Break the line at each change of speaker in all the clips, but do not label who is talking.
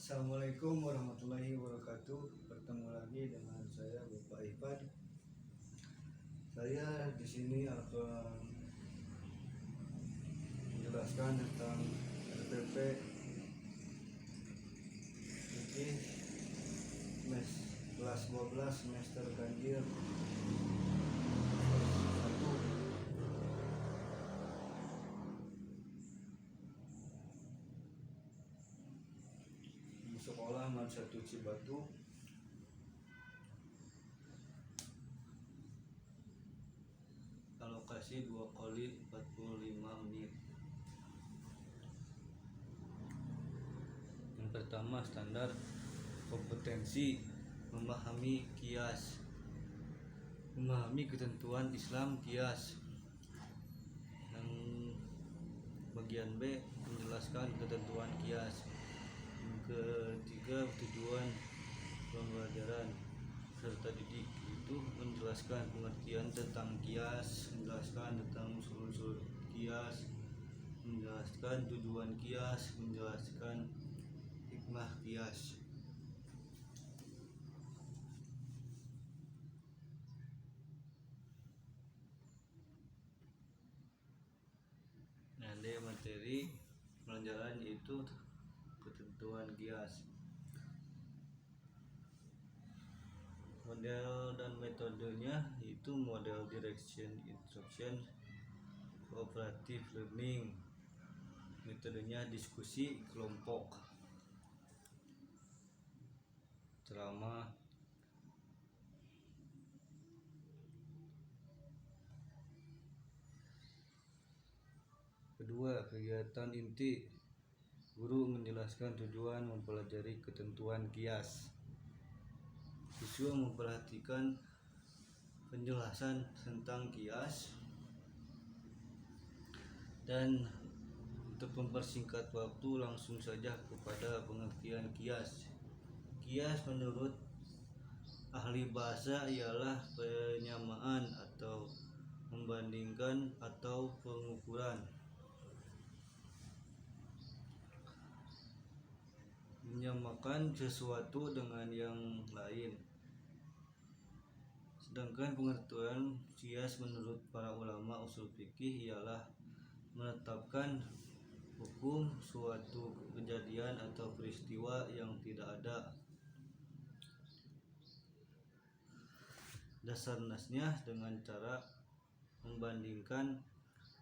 Assalamualaikum warahmatullahi wabarakatuh. Bertemu lagi dengan saya Bapak Ipan. Saya di sini akan menjelaskan tentang RPP Fikih kelas 12 semester ganjil 1. Di sekolah Man 1 Cibatu. Alokasi 2 kali 45 menit. Yang pertama, standar kompetensi memahami kias, memahami ketentuan Islam kias. Yang bagian B, menjelaskan ketentuan kias. Yang ketiga, tujuan pembelajaran serta didik, itu menjelaskan pengertian tentang kias, menjelaskan tentang usul-usul kias, menjelaskan tujuan kias, menjelaskan hikmah kias. Nah, materi pelajaran yaitu ketentuan kias. Model dan metodenya yaitu model direction instruction, cooperative learning. Metodenya diskusi kelompok, ceramah. Kedua, kegiatan inti. Guru menjelaskan tujuan mempelajari ketentuan kias. Siswa memperhatikan penjelasan tentang kias. Dan untuk mempersingkat waktu, langsung saja kepada pengertian kias. Kias menurut ahli bahasa ialah penyamaan atau membandingkan atau pengukuran. Menyamakan sesuatu dengan yang lain. Sedangkan pengertian kias menurut para ulama usul fikih ialah menetapkan hukum suatu kejadian atau peristiwa yang tidak ada dasar nasnya dengan cara membandingkan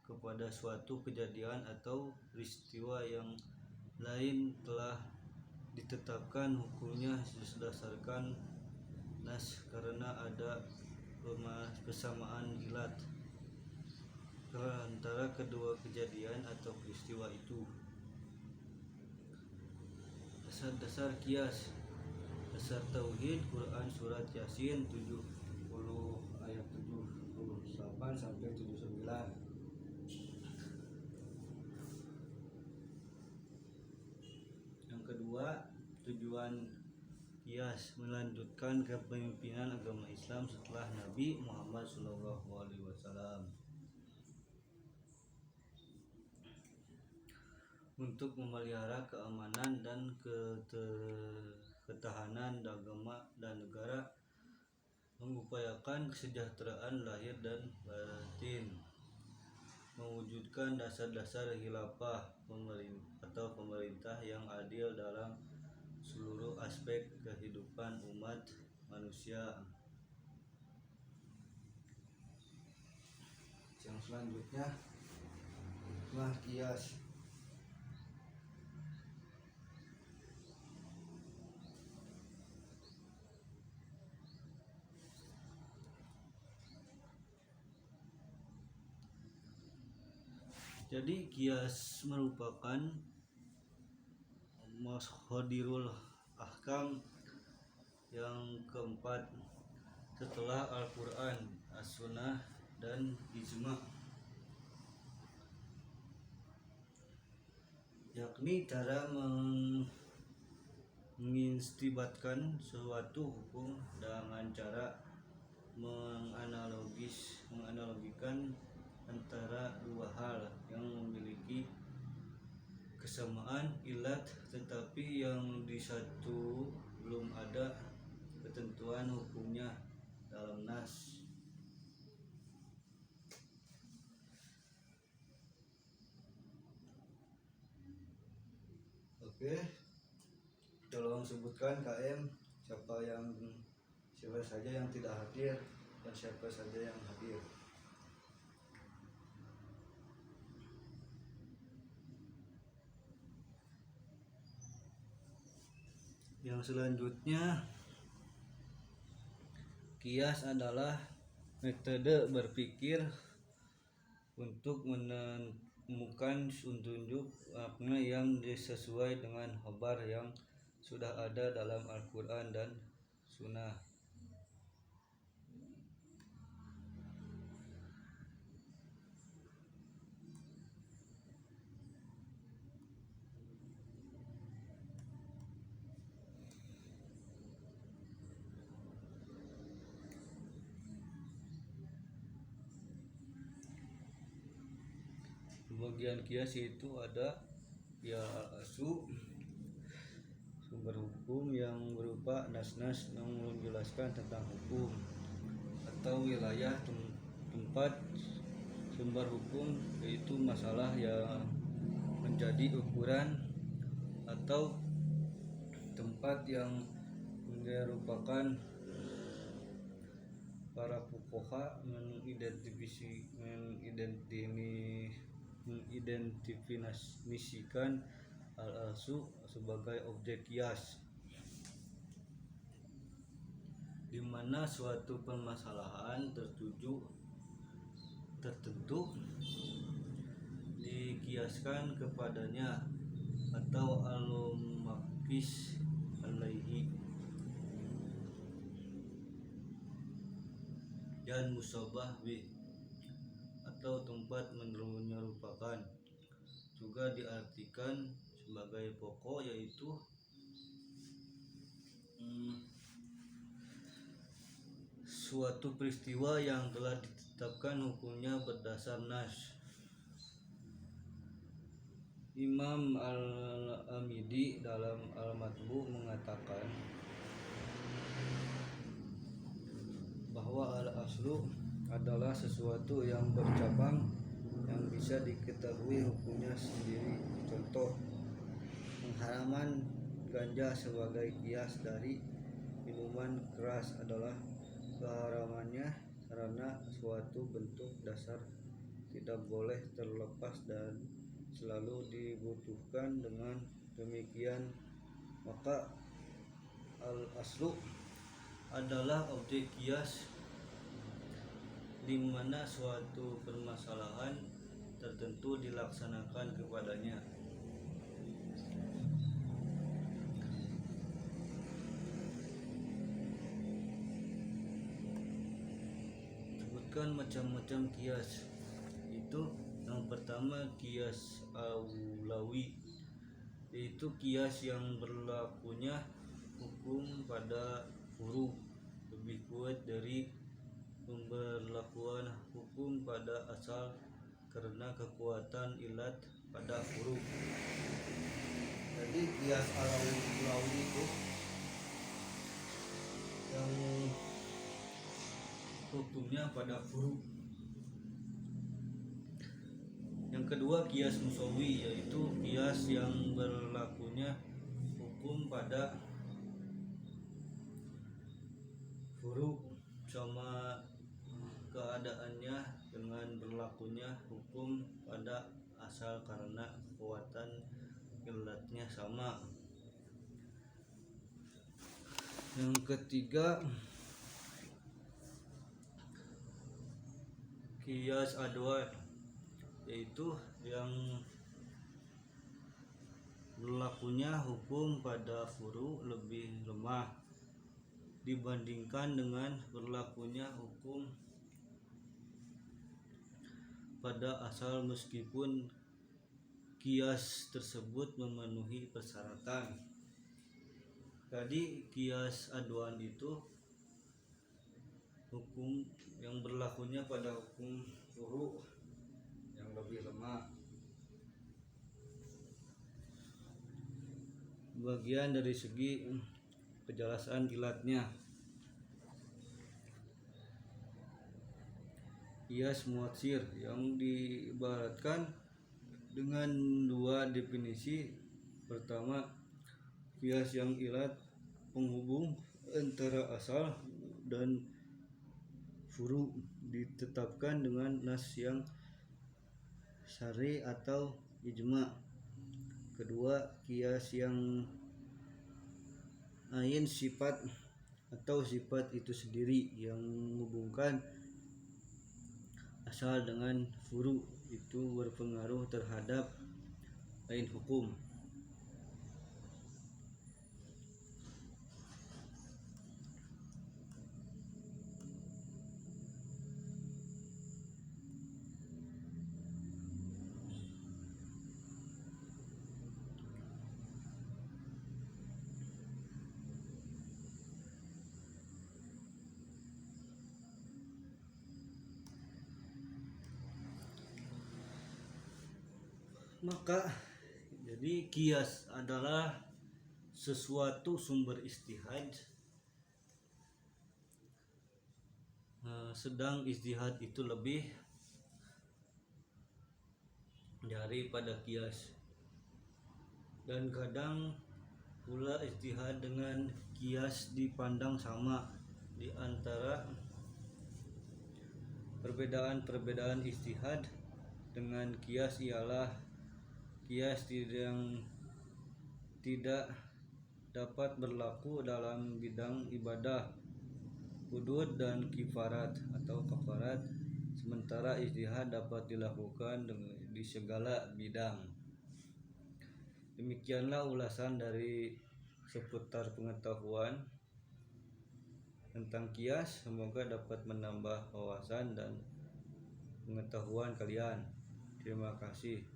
kepada suatu kejadian atau peristiwa yang lain telah ditetapkan hukumnya berdasarkan nas karena ada kesamaan ilat antara kedua kejadian atau peristiwa itu. Dasar-dasar kias. Dasar tauhid Quran surat Yasin 70 ayat 78 sampai 79. Yang kedua, tujuan kias melanjutkan kepemimpinan agama Islam setelah Nabi Muhammad SAW. Untuk memelihara keamanan dan ketahanan agama dan negara, mengupayakan kesejahteraan lahir dan batin, mewujudkan dasar-dasar khilafah atau pemerintah yang adil dalam seluruh aspek kehidupan umat manusia. Yang selanjutnya, hikmah kias. Jadi kias merupakan mashadirul ahkam yang keempat setelah Al-Quran, As-Sunnah, dan Ijma', yakni cara mengistibatkan suatu hukum dengan cara menganalogikan antara dua hal yang memiliki kesamaan ilat, tetapi yang di satu belum ada ketentuan hukumnya dalam nas. Oke, tolong sebutkan KM siapa saja yang tidak hadir dan siapa saja yang hadir. Yang selanjutnya, kias adalah metode berpikir untuk menemukan unjuk makna yang sesuai dengan khabar yang sudah ada dalam Al-Quran dan Sunnah. Bagian kias itu ada ya al-asu, sumber hukum yang berupa nas-nas yang menjelaskan tentang hukum, atau wilayah tempat sumber hukum, yaitu masalah yang menjadi ukuran, atau tempat yang merupakan para fuqaha mengidentifikasikan al-asu sebagai objek kias, di mana suatu permasalahan tertentu dikiaskan kepadanya atau al-maqis alaihi, dan musabah bih atau tempat menyerupakan juga diartikan sebagai pokok, yaitu suatu peristiwa yang telah ditetapkan hukumnya berdasar nas. Imam Al-Amidi dalam Al-Matbu mengatakan bahwa al-aslu adalah sesuatu yang bercabang yang bisa diketahui hukumnya sendiri. Contoh, pengharaman ganja sebagai kias dari minuman keras adalah keharamannya karena suatu bentuk dasar tidak boleh terlepas dan selalu dibutuhkan. Dengan demikian, maka al-aslu adalah objek kias di mana suatu permasalahan tertentu dilaksanakan kepadanya. Sebutkan macam-macam kias. Itu yang pertama, kias aulawi, yaitu kias yang berlakunya hukum pada furu lebih kuat dari pemberlakuan hukum pada asal karena kekuatan ilat pada furu. Jadi kias aulawi itu yang hukumnya pada furu. Yang kedua, kias musawi, yaitu kias yang berlakunya hukum pada furu sama keadaannya dengan berlakunya hukum pada asal karena kekuatan ilatnya sama. Yang ketiga, kias adwan, yaitu yang berlakunya hukum pada furu lebih lemah dibandingkan dengan berlakunya hukum pada asal, meskipun kias tersebut memenuhi persyaratan. Jadi kias adwan itu hukum yang berlakunya pada hukum furu yang lebih lemah. bagian dari segi kejelasan ilatnya. Kias muatsir yang diibaratkan dengan dua definisi. Pertama, kias yang ilat penghubung antara asal dan furu ditetapkan dengan nas yang syar'i atau ijma. Kedua, kias yang ain sifat atau sifat itu sendiri yang menghubungkan asal dengan furu itu berpengaruh terhadap lain hukum. Maka jadi kias adalah sesuatu sumber ijtihad, sedang ijtihad itu lebih daripada kias. Dan kadang pula ijtihad dengan kias dipandang sama. Di antara perbedaan ijtihad dengan kias ialah kias yang tidak dapat berlaku dalam bidang ibadah, hudud dan kifarat atau kafarat, sementara ijtihad dapat dilakukan di segala bidang. Demikianlah ulasan dari seputar pengetahuan tentang kias. Semoga dapat menambah wawasan dan pengetahuan kalian. Terima kasih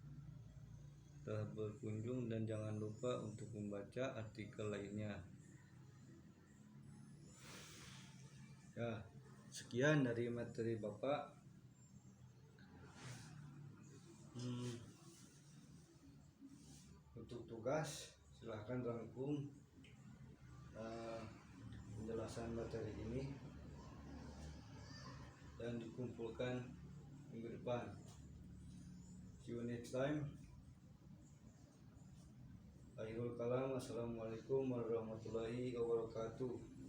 telah berkunjung dan jangan lupa untuk membaca artikel lainnya. Ya, sekian dari materi Bapak. Untuk tugas silahkan rangkum penjelasan materi ini dan dikumpulkan minggu depan. See you next time. Akhirul kalam, assalamualaikum warahmatullahi wabarakatuh.